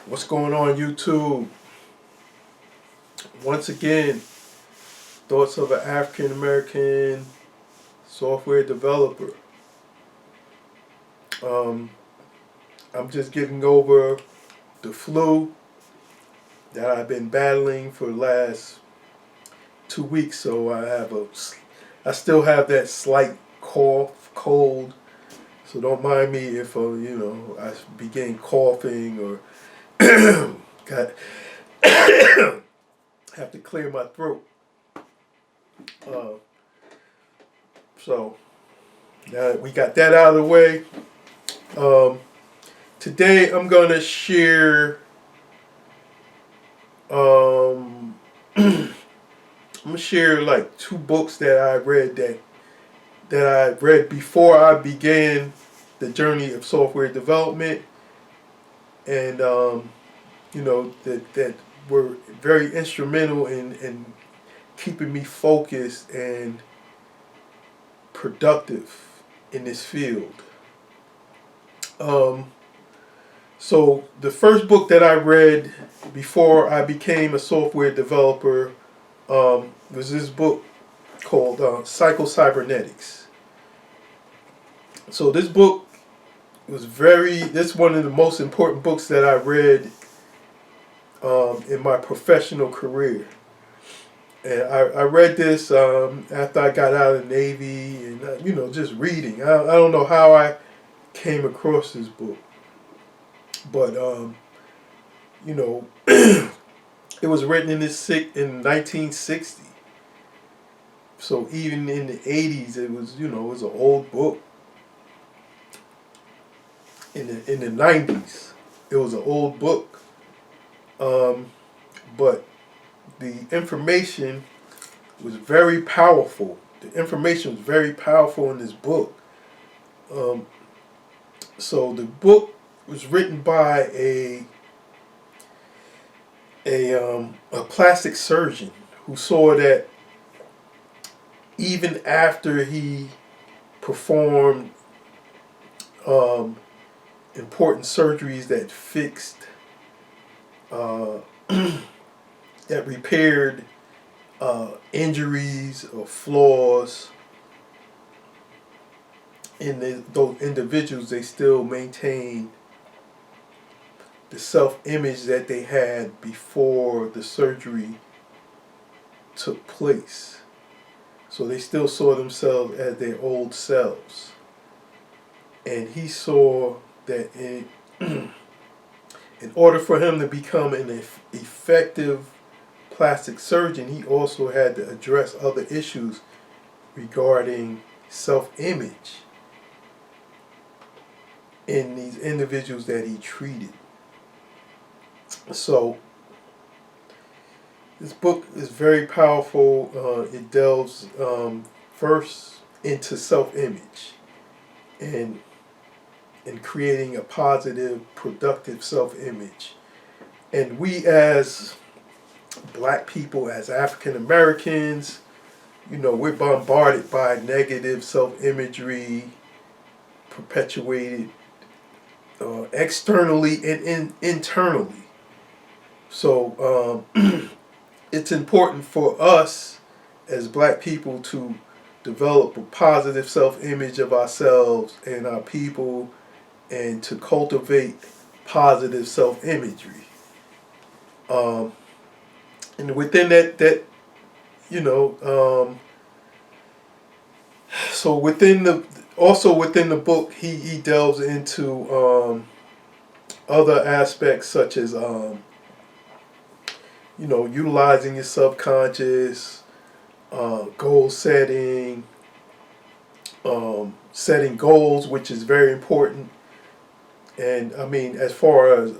What's going on, YouTube? Once again, thoughts of an African American software developer. Um, I'm just getting over the flu that I've been battling for the last 2 weeks. So I still have that slight cough, cold. So don't mind me if I begin coughing or got have to clear my throat. Uh, so we got that out of the way. Um, Today I'm gonna share. I'm gonna share like two books that I read before I began the journey of software development, and that were very instrumental in keeping me focused and productive in this field. Um, So the first book that I read before I became a software developer was this book called Cybernetics. So this book this is one of the most important books that I read in my professional career. And I read this after I got out of the Navy and, just reading. I don't know how I came across this book, but it was written in 1960. So even in the 80s, it was an old book. In the 90s, it was an old book. But the information was very powerful. The information was very powerful in this book. Um, so the book was written by a plastic surgeon who saw that even after he performed important surgeries that fixed, that repaired injuries or flaws in those individuals, they still maintain the self-image that they had before the surgery took place. So they still saw themselves as their old selves. And he saw that in order for him to become an effective plastic surgeon, he also had to address other issues regarding self-image in these individuals that he treated. So this book is very powerful. It delves first into self-image and in creating a positive, productive self-image. And we as black people, as African Americans, we're bombarded by negative self-imagery perpetuated externally and internally. So it's important for us as black people to develop a positive self-image of ourselves and our people, and to cultivate positive self-imagery. And within that you know, so within the book, he delves into other aspects such as utilizing your subconscious, goal setting, setting goals, which is very important. And I mean, as far as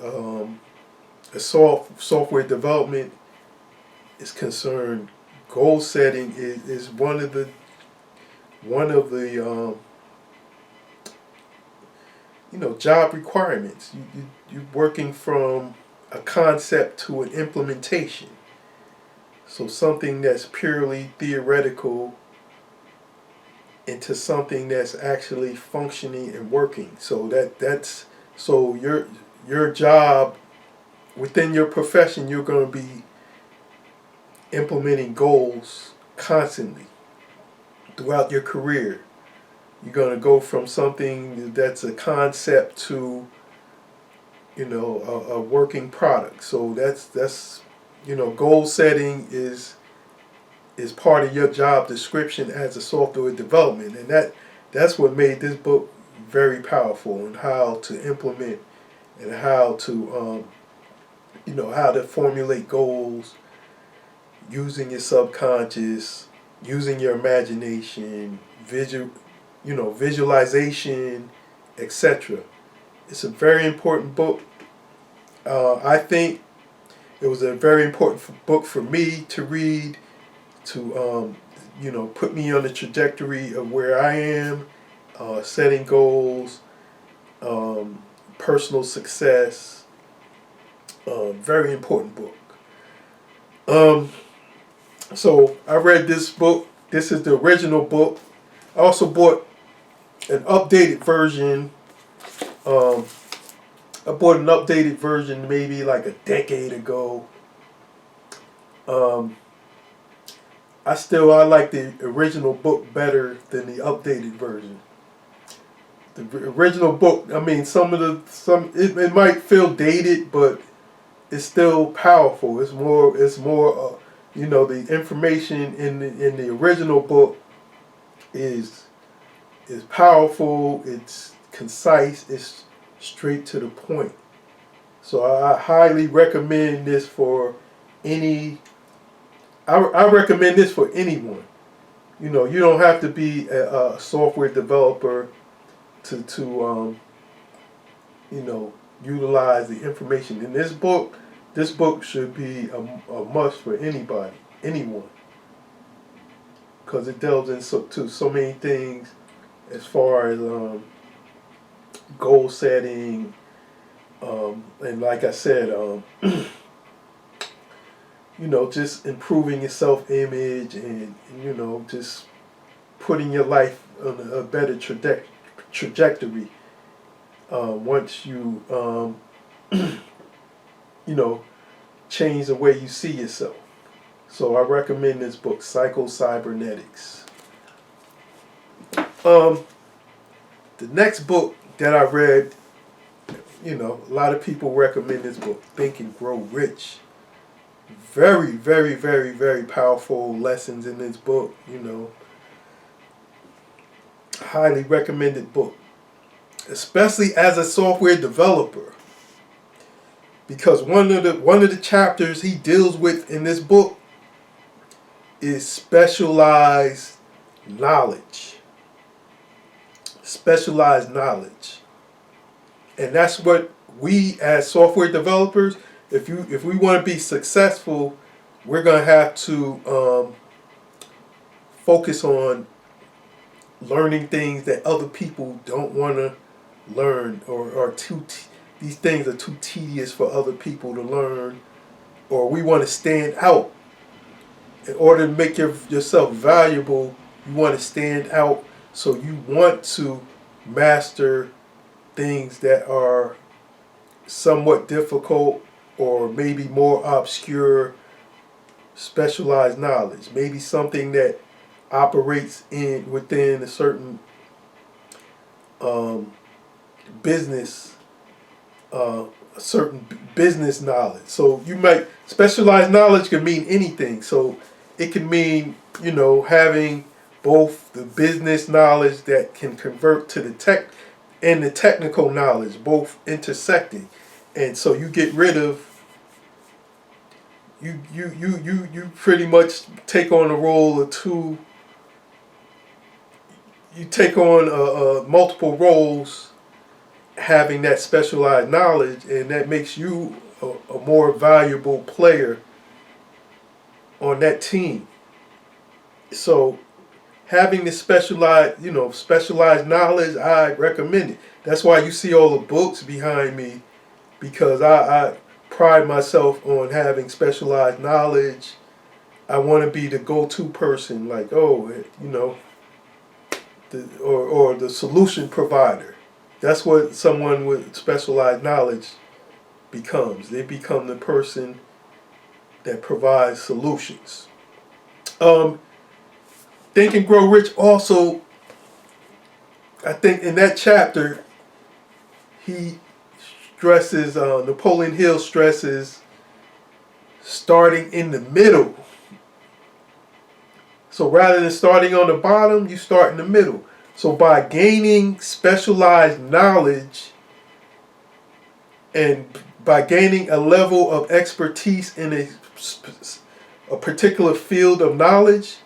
software development is concerned, goal setting is one of the job requirements. You're working from a concept to an implementation. So something that's purely theoretical into something that's actually functioning and working. So that's your job within your profession, you're going to be implementing goals constantly throughout your career. You're going to go from something that's a concept to, a working product. So that's goal setting is part of your job description as a software development, and that's what made this book very powerful, and how to implement, and how to how to formulate goals using your subconscious, using your imagination, visualization, etc. It's a very important book. I think it was a very important book for me to read, to put me on the trajectory of where I am, setting goals, personal success. Very important book. So I read this book. This is the original book. I also bought an updated version. I bought an updated version maybe like a decade ago. I like the original book better than the updated version. The original book, I mean, it might feel dated, but it's still powerful. It's more the information in the original book is powerful. It's concise. It's straight to the point. So I highly recommend this for any. I recommend this for anyone. You don't have to be a software developer to utilize the information in this book. This book should be a must for anyone, because it delves into so many things as far as goal setting, and like I said, just improving your self-image, and just putting your life on a better trajectory once you change the way you see yourself. So I recommend this book, Cybernetics. The next book that I read, a lot of people recommend this book, Think and Grow Rich. Very, very, very, very powerful lessons in this book. Highly recommended book, especially as a software developer, because one of the chapters he deals with in this book is specialized knowledge. Specialized knowledge, and that's what we as software developers, if we want to be successful, we're gonna have to focus on learning things that other people don't want to learn, or are these things are too tedious for other people to learn, or we want to stand out. In order to make yourself valuable, you want to stand out, so you want to master things that are somewhat difficult, or maybe more obscure, specialized knowledge. Maybe something that operates within a certain business, a certain business knowledge. So specialized knowledge can mean anything. So it can mean, having both the business knowledge that can convert to the tech, and the technical knowledge, both intersecting. And so you get rid of, you pretty much take on a role of two. You take on multiple roles, having that specialized knowledge, and that makes you a more valuable player on that team. So having this specialized knowledge, I recommend it. That's why you see all the books behind me, because I pride myself on having specialized knowledge. I want to be the go-to person, like, the solution provider. That's what someone with specialized knowledge becomes. They become the person that provides solutions. Think and Grow Rich also, I think in that chapter, he stresses, Napoleon Hill stresses starting in the middle. So rather than starting on the bottom, you start in the middle. So by gaining specialized knowledge and by gaining a level of expertise in a particular field of knowledge,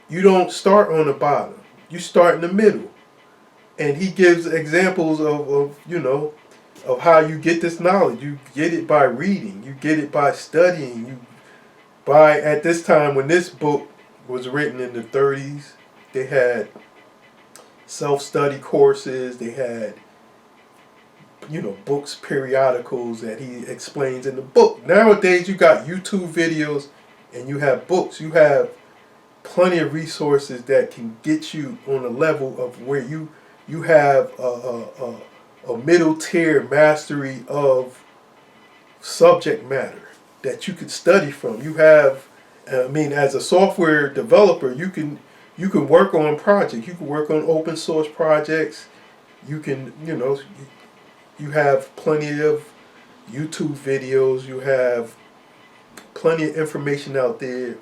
you don't start on the bottom. You start in the middle. And he gives examples of how you get this knowledge. You get it by reading. You get it by studying. At this time when this book was written in the 30s, they had self-study courses. They had, books, periodicals that he explains in the book. Nowadays, you got YouTube videos and you have books. You have plenty of resources that can get you on a level of where you have a middle tier mastery of subject matter that you could study from. You have, as a software developer, you can work on projects. You can work on open source projects. You can, you have plenty of YouTube videos. You have plenty of information out there.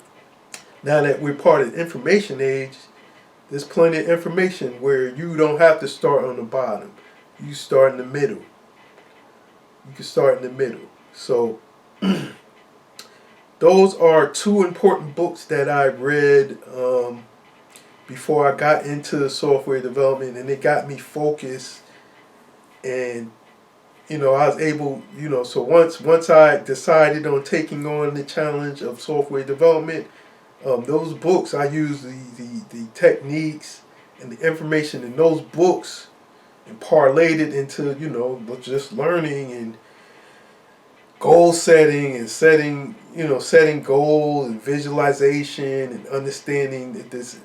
Now that we're part of the information age, there's plenty of information where you don't have to start on the bottom. You start in the middle. You can start in the middle. So those are two important books that I read before I got into software development, and it got me focused. And I was able, so once I decided on taking on the challenge of software development, those books, I used the techniques and the information in those books and parlayed it into, just learning and goal setting and setting goals and visualization and understanding that this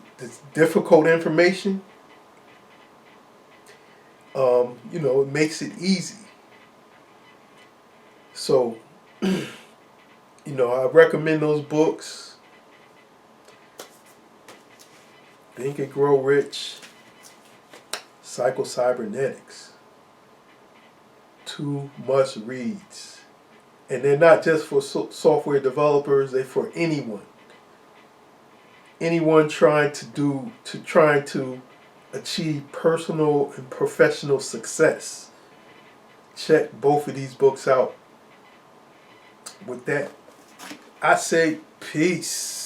difficult information, it makes it easy. So, I recommend those books. Think and Grow Rich, Cybernetics. Two must reads. And they're not just for software developers, they're for anyone. Anyone trying to achieve personal and professional success. Check both of these books out. With that, I say peace.